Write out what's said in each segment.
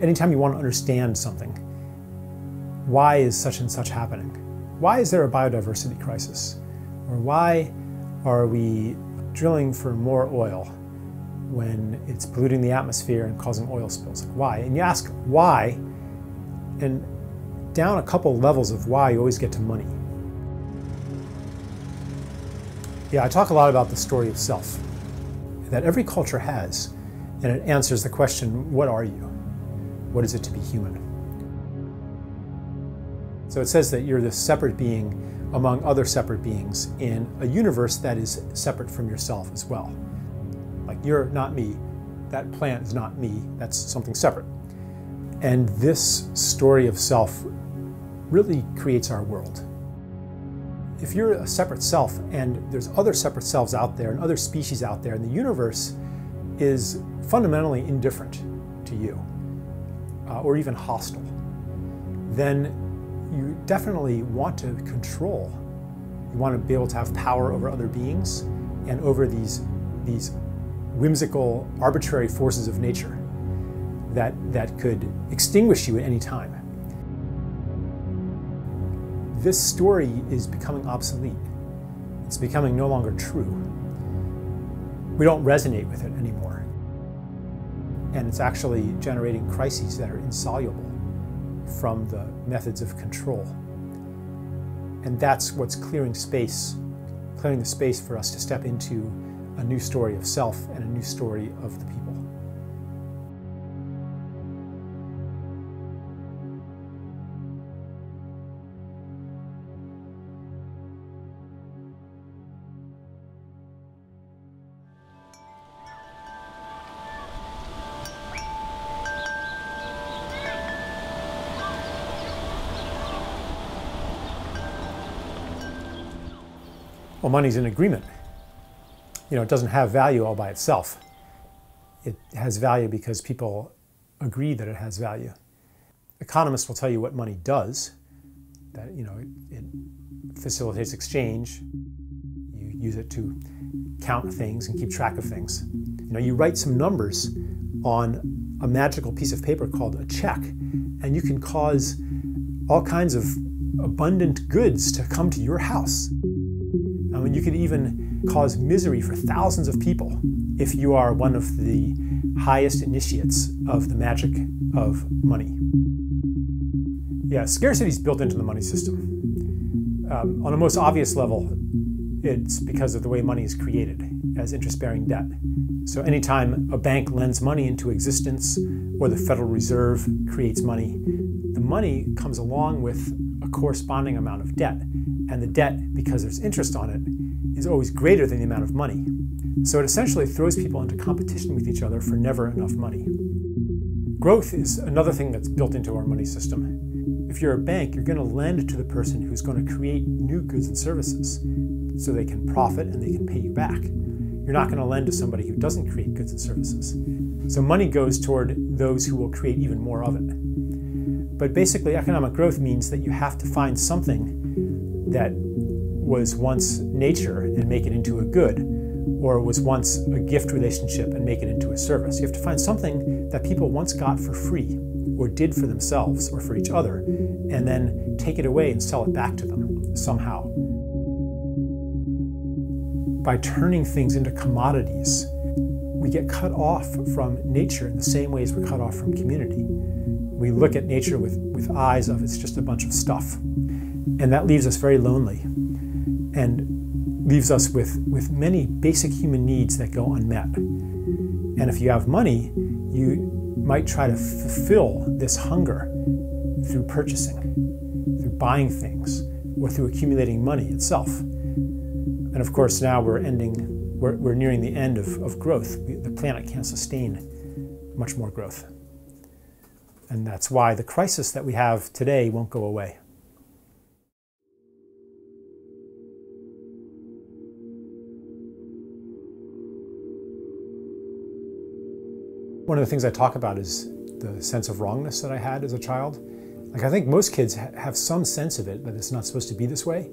anytime you want to understand something, why is such and such happening? Why is there a biodiversity crisis? Or why are we drilling for more oil when it's polluting the atmosphere and causing oil spills? Like, why? And you ask why, and down a couple levels of why, you always get to money. Yeah, I talk a lot about the story of self that every culture has, and it answers the question, what are you? What is it to be human? So it says that you're this separate being among other separate beings in a universe that is separate from yourself as well. Like, you're not me, that plant is not me, that's something separate. And this story of self really creates our world. If you're a separate self and there's other separate selves out there and other species out there, and the universe is fundamentally indifferent to you, or even hostile, then you definitely want to control. You want to be able to have power over other beings and over these whimsical, arbitrary forces of nature that could extinguish you at any time. This story is becoming obsolete. It's becoming no longer true. We don't resonate with it anymore. And it's actually generating crises that are insoluble from the methods of control. And that's what's clearing the space for us to step into a new story of self and a new story of the people. Well, money's an agreement. You know, it doesn't have value all by itself. It has value because people agree that it has value. Economists will tell you what money does, that, you know, it facilitates exchange. You use it to count things and keep track of things. You know, you write some numbers on a magical piece of paper called a check, and you can cause all kinds of abundant goods to come to your house. I mean, you could even cause misery for thousands of people if you are one of the highest initiates of the magic of money. Yeah, scarcity is built into the money system. On a most obvious level, it's because of the way money is created as interest-bearing debt. So anytime a bank lends money into existence or the Federal Reserve creates money, the money comes along with a corresponding amount of debt. And the debt, because there's interest on it, is always greater than the amount of money. So it essentially throws people into competition with each other for never enough money. Growth is another thing that's built into our money system. If you're a bank, you're going to lend to the person who's going to create new goods and services so they can profit and they can pay you back. You're not going to lend to somebody who doesn't create goods and services. So money goes toward those who will create even more of it. But basically, economic growth means that you have to find something that was once nature and make it into a good, or was once a gift relationship and make it into a service. You have to find something that people once got for free, or did for themselves or for each other, and then take it away and sell it back to them somehow. By turning things into commodities, we get cut off from nature in the same way as we're cut off from community. We look at nature with eyes of it's just a bunch of stuff. And that leaves us very lonely and leaves us with many basic human needs that go unmet. And if you have money, you might try to fulfill this hunger through purchasing, through buying things, or through accumulating money itself. And of course, now we're nearing the end of growth. The planet can't sustain much more growth. And that's why the crisis that we have today won't go away. One of the things I talk about is the sense of wrongness that I had as a child. Like, I think most kids have some sense of it, that it's not supposed to be this way.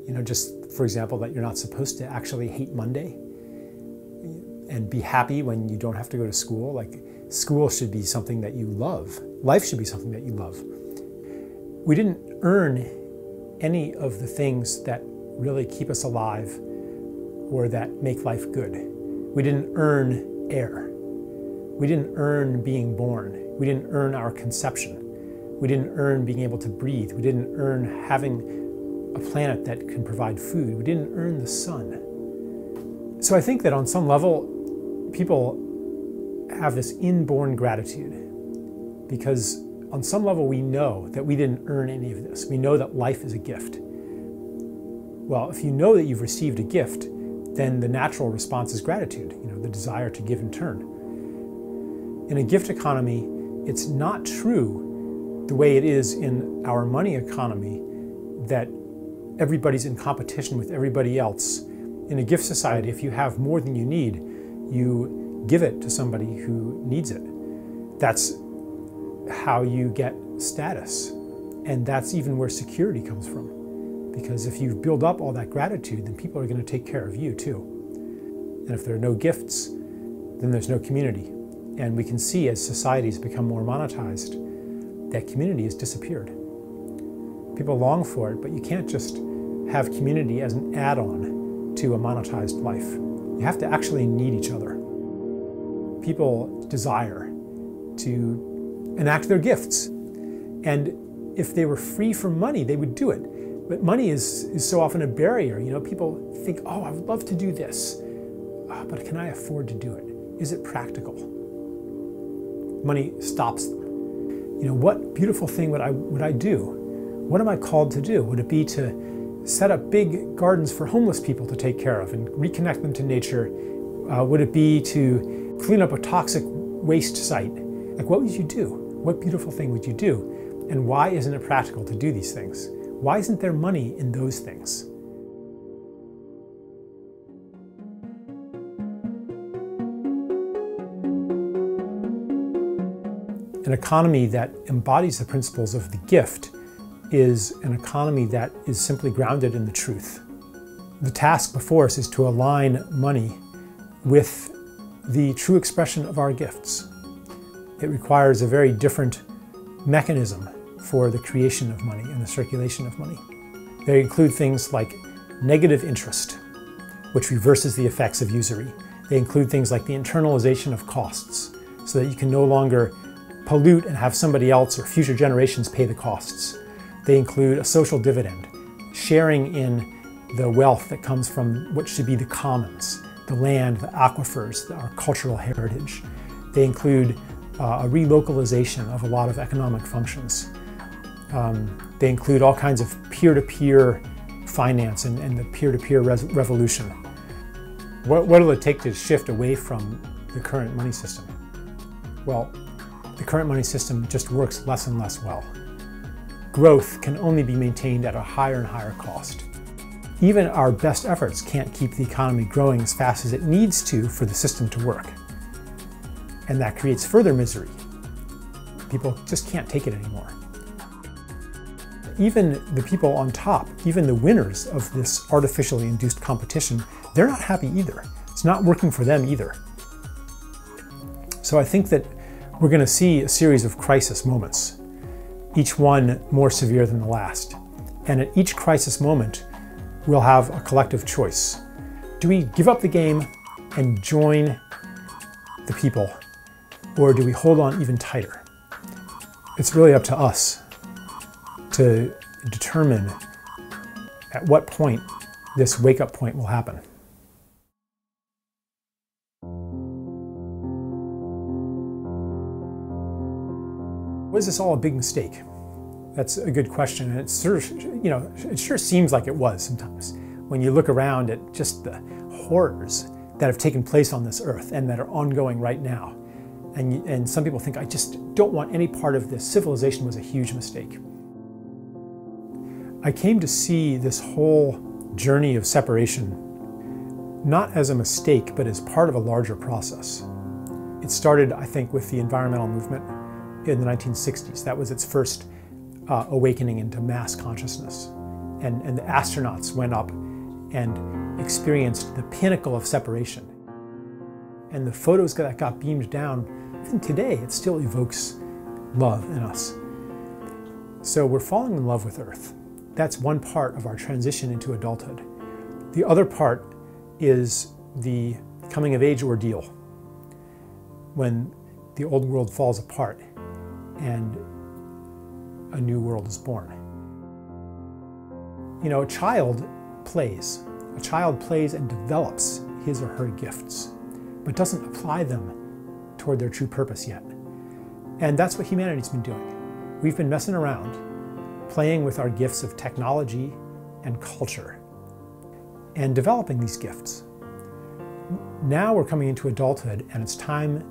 You know, just for example, that you're not supposed to actually hate Monday and be happy when you don't have to go to school. Like, School should be something that you love. Life should be something that you love. We didn't earn any of the things that really keep us alive or that make life good. We didn't earn air. We didn't earn being born. We didn't earn our conception. We didn't earn being able to breathe. We didn't earn having a planet that can provide food. We didn't earn the sun. So I think that on some level, people have this inborn gratitude because on some level we know that we didn't earn any of this. We know that life is a gift. Well, if you know that you've received a gift, then the natural response is gratitude, the desire to give in turn. In a gift economy, it's not true the way it is in our money economy that everybody's in competition with everybody else. In a gift society, if you have more than you need, you give it to somebody who needs it. That's how you get status. And that's even where security comes from. Because if you build up all that gratitude, then people are going to take care of you too. And if there are no gifts, then there's no community. And we can see as societies become more monetized, that community has disappeared. People long for it, but you can't just have community as an add-on to a monetized life. You have to actually need each other. People desire to enact their gifts. And if they were free from money, they would do it. But money is so often a barrier. People think, oh, I would love to do this, but can I afford to do it? Is it practical? Money stops them. What beautiful thing would I do? What am I called to do? Would it be to set up big gardens for homeless people to take care of and reconnect them to nature? Would it be to clean up a toxic waste site? Like, what would you do? What beautiful thing would you do? And why isn't it practical to do these things? Why isn't there money in those things? An economy that embodies the principles of the gift is an economy that is simply grounded in the truth. The task before us is to align money with the true expression of our gifts. It requires a very different mechanism for the creation of money and the circulation of money. They include things like negative interest, which reverses the effects of usury. They include things like the internalization of costs, so that you can no longer pollute and have somebody else or future generations pay the costs. They include a social dividend, sharing in the wealth that comes from what should be the commons, the land, the aquifers, our cultural heritage. They include a relocalization of a lot of economic functions. They include all kinds of peer-to-peer finance and the peer-to-peer revolution. What will it take to shift away from the current money system? Well, the current money system just works less and less well. Growth can only be maintained at a higher and higher cost. Even our best efforts can't keep the economy growing as fast as it needs to for the system to work. And that creates further misery. People just can't take it anymore. Even the people on top, even the winners of this artificially induced competition, they're not happy either. It's not working for them either. So I think that we're going to see a series of crisis moments, each one more severe than the last. And at each crisis moment, we'll have a collective choice. Do we give up the game and join the people, or do we hold on even tighter? It's really up to us to determine at what point this wake-up point will happen. Was this all a big mistake? That's a good question, and it sure seems like it was sometimes. When you look around at just the horrors that have taken place on this earth and that are ongoing right now, and some people think, I just don't want any part of this. Civilization was a huge mistake. I came to see this whole journey of separation not as a mistake, but as part of a larger process. It started, I think, with the environmental movement in the 1960s. That was its first awakening into mass consciousness. And the astronauts went up and experienced the pinnacle of separation. And the photos that got beamed down even today, it still evokes love in us. So we're falling in love with Earth. That's one part of our transition into adulthood. The other part is the coming of age ordeal, when the old world falls apart and a new world is born. You know, a child plays and develops his or her gifts, but doesn't apply them toward their true purpose yet. And that's what humanity's been doing. We've been messing around, playing with our gifts of technology and culture, and developing these gifts. Now we're coming into adulthood, and it's time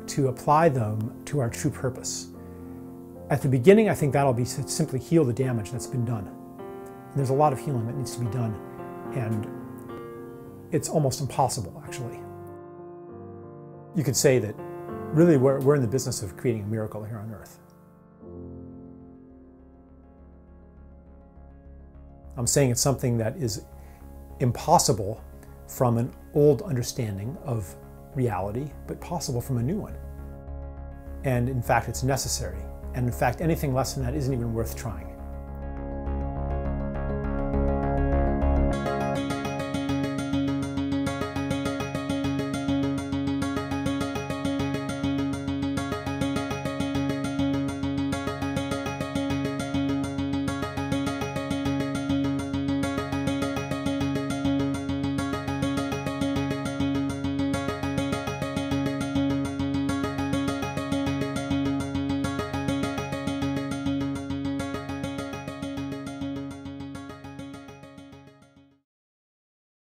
to apply them to our true purpose. At the beginning, I think that'll be to simply heal the damage that's been done. And there's a lot of healing that needs to be done, and it's almost impossible, actually. You could say that really we're in the business of creating a miracle here on Earth. I'm saying it's something that is impossible from an old understanding of reality, but possible from a new one. And in fact, it's necessary. And in fact, anything less than that isn't even worth trying.